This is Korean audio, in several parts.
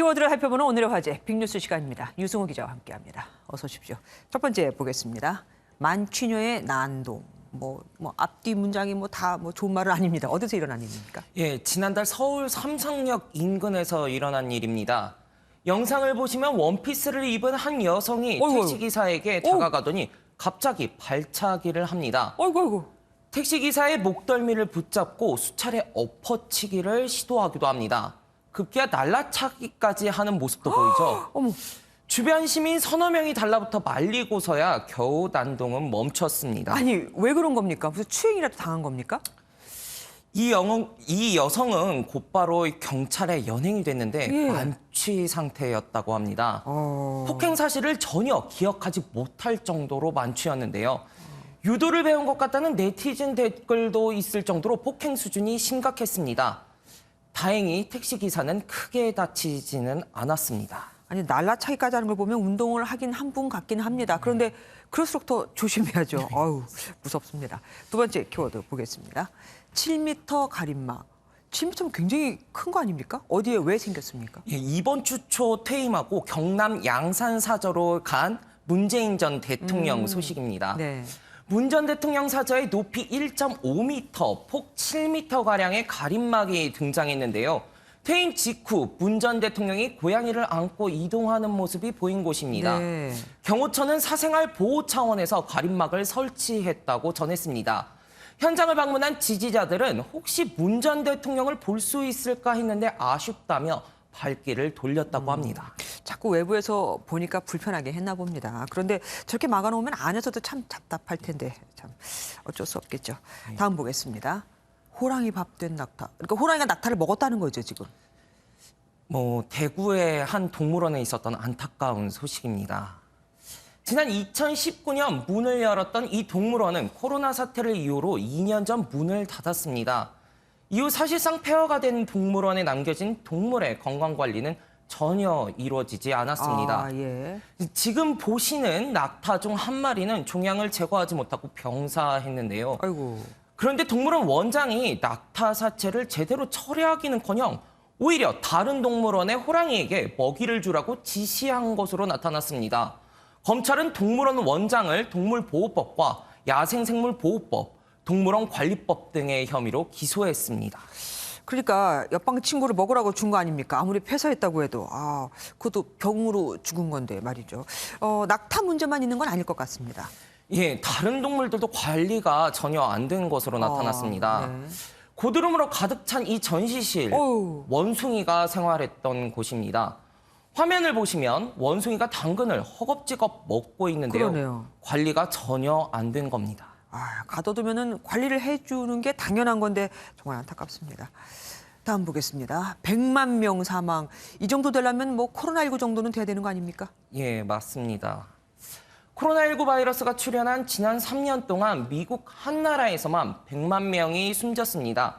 키워드를 살펴보는 오늘의 화제, 빅뉴스 시간입니다. 유승호 기자와 함께합니다. 어서 오십시오. 첫 번째 보겠습니다. 만취녀의 난동. 앞뒤 문장이 다 좋은 말은 아닙니다. 어디서 일어난 일입니까? 예, 지난달 서울 삼성역 인근에서 일어난 일입니다. 영상을 보시면 원피스를 입은 한 여성이 택시기사에게 다가가더니 갑자기 발차기를 합니다. 어이구. 택시기사의 목덜미를 붙잡고 수차례 엎어치기를 시도하기도 합니다. 급기야 날라차기까지 하는 모습도 보이죠. 어머. 주변 시민 서너 명이 달라붙어 말리고서야 겨우 난동은 멈췄습니다. 아니, 왜 그런 겁니까? 무슨 추행이라도 당한 겁니까? 이 여성은 곧바로 경찰에 연행이 됐는데 만취 상태였다고 합니다. 폭행 사실을 전혀 기억하지 못할 정도로 만취였는데요. 유도를 배운 것 같다는 네티즌 댓글도 있을 정도로 폭행 수준이 심각했습니다. 다행히 택시기사는 크게 다치지는 않았습니다. 아니, 날라차기까지 하는 걸 보면 운동을 하긴 한 분 같긴 합니다. 그런데 그럴수록 더 조심해야죠. 아유, 무섭습니다. 두 번째 키워드 보겠습니다. 7m 가림막. 7m면 굉장히 큰 거 아닙니까? 어디에 왜 생겼습니까? 예, 이번 주 초 퇴임하고 경남 양산 사저로 간 문재인 전 대통령 소식입니다. 네. 문 전 대통령 사저에 높이 1.5m, 폭 7m가량의 가림막이 등장했는데요. 퇴임 직후 문 전 대통령이 고양이를 안고 이동하는 모습이 보인 곳입니다. 네. 경호처는 사생활 보호 차원에서 가림막을 설치했다고 전했습니다. 현장을 방문한 지지자들은 혹시 문 전 대통령을 볼 수 있을까 했는데 아쉽다며 발길을 돌렸다고 합니다. 자꾸 외부에서 보니까 불편하게 했나 봅니다. 그런데 저렇게 막아놓으면 안에서도 참 답답할 텐데 참 어쩔 수 없겠죠. 다음 보겠습니다. 호랑이 밥 된 낙타. 그러니까 호랑이가 낙타를 먹었다는 거죠, 지금. 대구의 한 동물원에 있었던 안타까운 소식입니다. 지난 2019년 문을 열었던 이 동물원은 코로나 사태를 이유로 2년 전 문을 닫았습니다. 이후 사실상 폐허가 된 동물원에 남겨진 동물의 건강관리는 전혀 이루어지지 않았습니다. 예. 지금 보시는 낙타 중 한 마리는 종양을 제거하지 못하고 병사했는데요. 아이고. 그런데 동물원 원장이 낙타 사체를 제대로 처리하기는커녕 오히려 다른 동물원의 호랑이에게 먹이를 주라고 지시한 것으로 나타났습니다. 검찰은 동물원 원장을 동물보호법과 야생생물보호법, 동물원 관리법 등의 혐의로 기소했습니다. 그러니까 옆방 친구를 먹으라고 준 거 아닙니까? 아무리 폐사했다고 해도. 그것도 병으로 죽은 건데 말이죠. 낙타 문제만 있는 건 아닐 것 같습니다. 예, 다른 동물들도 관리가 전혀 안 된 것으로 나타났습니다. 네. 고드름으로 가득 찬 이 전시실, 원숭이가 생활했던 곳입니다. 화면을 보시면 원숭이가 당근을 허겁지겁 먹고 있는데요. 그러네요. 관리가 전혀 안 된 겁니다. 가둬두면은 관리를 해주는 게 당연한 건데 정말 안타깝습니다. 다음 보겠습니다. 100만 명 사망. 이 정도 되려면 코로나19 정도는 돼야 되는 거 아닙니까? 예, 맞습니다. 코로나19 바이러스가 출현한 지난 3년 동안 미국 한 나라에서만 100만 명이 숨졌습니다.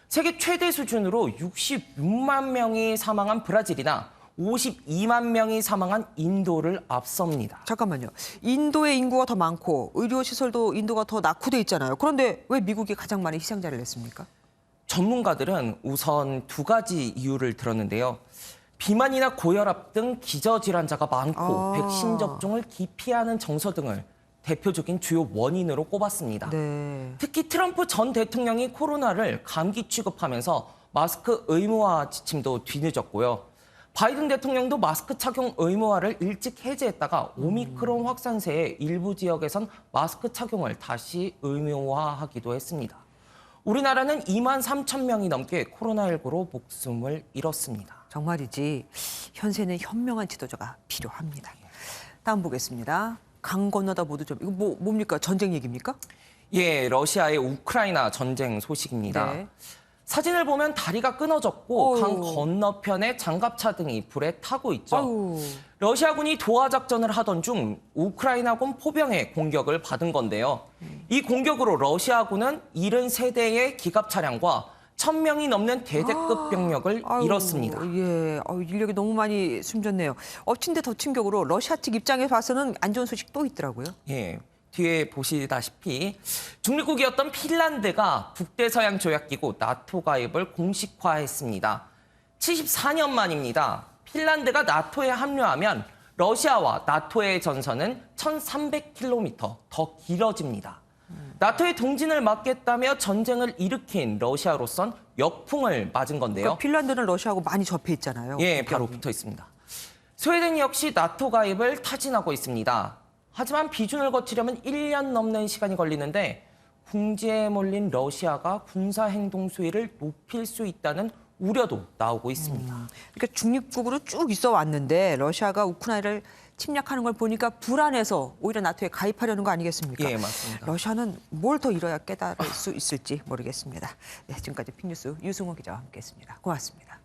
세계 최대 수준으로 66만 명이 사망한 브라질이나 52만 명이 사망한 인도를 앞섭니다. 잠깐만요. 인도의 인구가 더 많고 의료시설도 인도가 더 낙후돼 있잖아요. 그런데 왜 미국이 가장 많은 희생자를 냈습니까? 전문가들은 우선 두 가지 이유를 들었는데요. 비만이나 고혈압 등 기저질환자가 많고 백신 접종을 기피하는 정서 등을 대표적인 주요 원인으로 꼽았습니다. 네. 특히 트럼프 전 대통령이 코로나를 감기 취급하면서 마스크 의무화 지침도 뒤늦었고요. 바이든 대통령도 마스크 착용 의무화를 일찍 해제했다가 오미크론 확산세에 일부 지역에선 마스크 착용을 다시 의무화하기도 했습니다. 우리나라는 2만 3천 명이 넘게 코로나19로 목숨을 잃었습니다. 정말이지 현세는 현명한 지도자가 필요합니다. 다음 보겠습니다. 강 건너다 모두 좀 이거 뭡니까? 전쟁 얘기입니까? 예, 러시아의 우크라이나 전쟁 소식입니다. 네. 사진을 보면 다리가 끊어졌고 강 건너편에 장갑차 등이 불에 타고 있죠. 러시아군이 도하 작전을 하던 중 우크라이나군 포병의 공격을 받은 건데요. 이 공격으로 러시아군은 73대의 기갑 차량과 1,000명이 넘는 대대급 병력을 잃었습니다. 예, 인력이 너무 많이 숨졌네요. 엎친 데 덮친 격으로 러시아 측 입장에서 봐서는 안 좋은 소식 또 있더라고요. 예, 뒤에 보시다시피 중립국이었던 핀란드가 북대서양 조약기구 나토 가입을 공식화했습니다. 74년 만입니다. 핀란드가 나토에 합류하면 러시아와 나토의 전선은 1,300km 더 길어집니다. 나토의 동진을 막겠다며 전쟁을 일으킨 러시아로선 역풍을 맞은 건데요. 그러니까 핀란드는 러시아하고 많이 접해 있잖아요. 예, 바로 붙어 있습니다. 스웨덴 역시 나토 가입을 타진하고 있습니다. 하지만 비준을 거치려면 1년 넘는 시간이 걸리는데 궁지에 몰린 러시아가 군사 행동 수위를 높일 수 있다는 우려도 나오고 있습니다. 그러니까 중립국으로 쭉 있어 왔는데 러시아가 우크라이나를 침략하는 걸 보니까 불안해서 오히려 나토에 가입하려는 거 아니겠습니까? 예, 맞습니다. 러시아는 뭘 더 이뤄야 깨달을 수 있을지 모르겠습니다. 네, 지금까지 픽뉴스 유승호 기자와 함께했습니다. 고맙습니다.